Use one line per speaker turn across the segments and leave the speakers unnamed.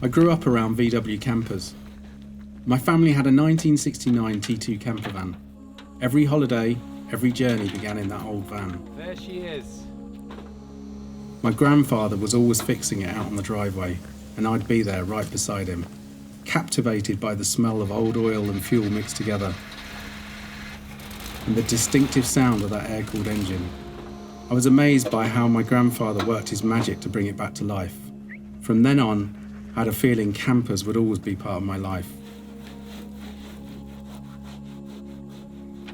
I grew up around VW campers. My family had a 1969 T2 campervan. Every holiday, every journey began in that old van.
There she is.
My grandfather was always fixing it out on the driveway, and I'd be there right beside him, captivated by the smell of old oil and fuel mixed together, and the distinctive sound of that air-cooled engine. I was amazed by how my grandfather worked his magic to bring it back to life. From then on, I had a feeling campers would always be part of my life.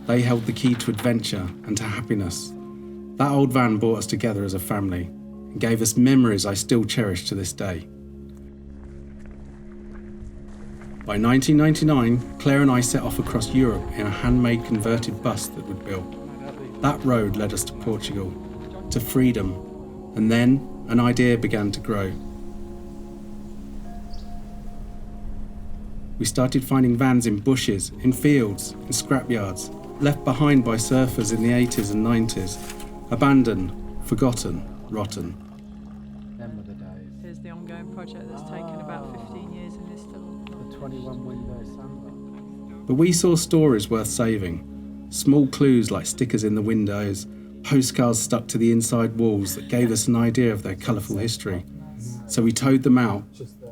They held the key to adventure and to happiness. That old van brought us together as a family and gave us memories I still cherish to this day. By 1999, Claire and I set off across Europe in a handmade converted bus that we'd built. That road led us to Portugal, to freedom, and then an idea began to grow. We started finding vans in bushes, in fields, in scrapyards, left behind by surfers in the 80s and 90s, abandoned, forgotten, rotten.
Them were the days.
Here's the ongoing project that's taken about 15 years in this little...
The 21 window sunroom.
But we saw stories worth saving. Small clues like stickers in the windows, postcards stuck to the inside walls that gave us an idea of their colourful history. So we towed them out,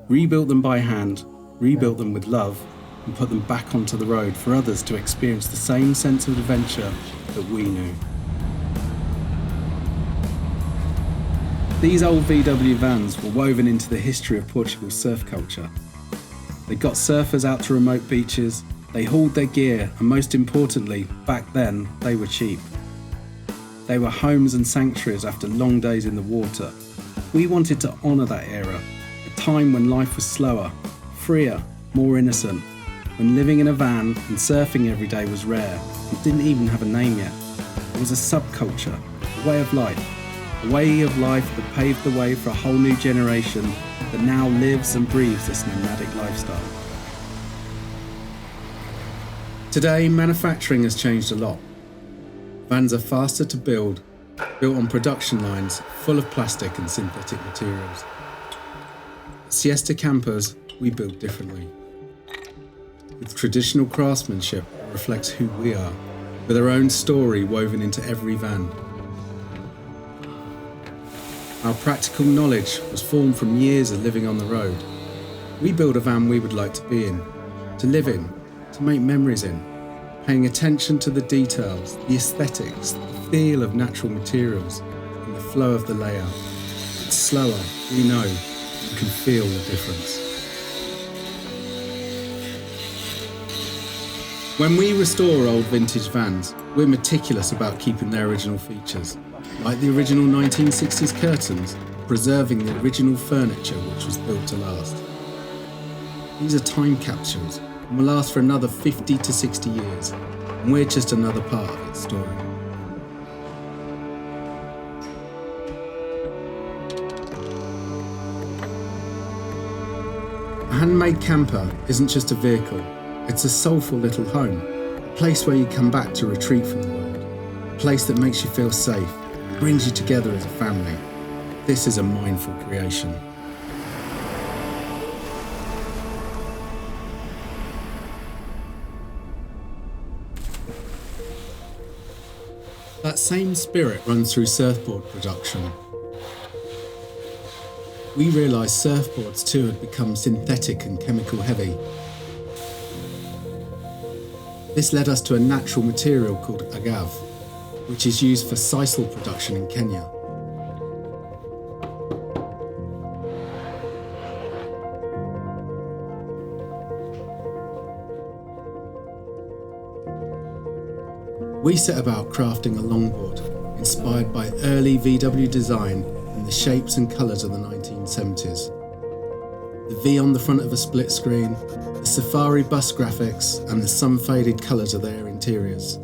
rebuilt them by hand, rebuilt them with love, and put them back onto the road for others to experience the same sense of adventure that we knew. These old VW vans were woven into the history of Portugal's surf culture. They got surfers out to remote beaches, they hauled their gear, and most importantly, back then, they were cheap. They were homes and sanctuaries after long days in the water. We wanted to honour that era, a time when life was slower, freer, more innocent, when living in a van and surfing every day was rare and didn't even have a name yet. It was a subculture, a way of life that paved the way for a whole new generation that now lives and breathes this nomadic lifestyle. Today, manufacturing has changed a lot. Vans are faster to build, built on production lines full of plastic and synthetic materials. At Siesta Campers, we build differently. With traditional craftsmanship that reflects who we are, with our own story woven into every van. Our practical knowledge was formed from years of living on the road. We build a van we would like to be in, to live in, to make memories in, paying attention to the details, the aesthetics, the feel of natural materials, and the flow of the layout. It's slower, we know, you can feel the difference. When we restore old vintage vans, we're meticulous about keeping their original features, like the original 1960s curtains, preserving the original furniture which was built to last. These are time capsules and will last for another 50 to 60 years, and we're just another part of its story. A handmade camper isn't just a vehicle, it's a soulful little home, a place where you come back to retreat from the world, a place that makes you feel safe, brings you together as a family. This is a mindful creation. That same spirit runs through surfboard production. We realised surfboards too had become synthetic and chemical heavy. This led us to a natural material called agave, which is used for sisal production in Kenya. We set about crafting a longboard inspired by early VW design and the shapes and colours of the 1970s. The V on the front of a split screen, the safari bus graphics and the sun-faded colours of their interiors.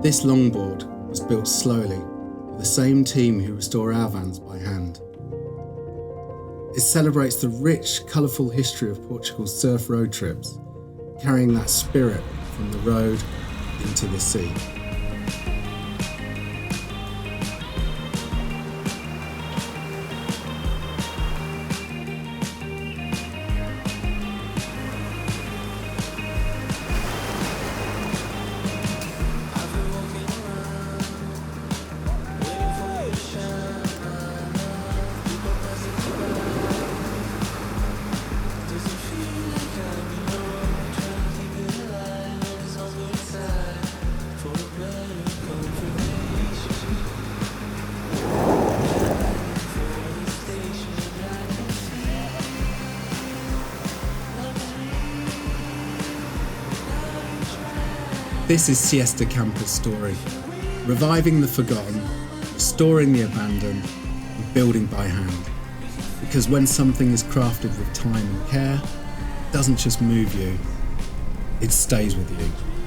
This longboard was built slowly, with the same team who restore our vans by hand. It celebrates the rich, colourful history of Portugal's surf road trips, carrying that spirit from the road into the sea. This is Siesta Campers' story, reviving the forgotten, restoring the abandoned, and building by hand. Because when something is crafted with time and care, it doesn't just move you, it stays with you.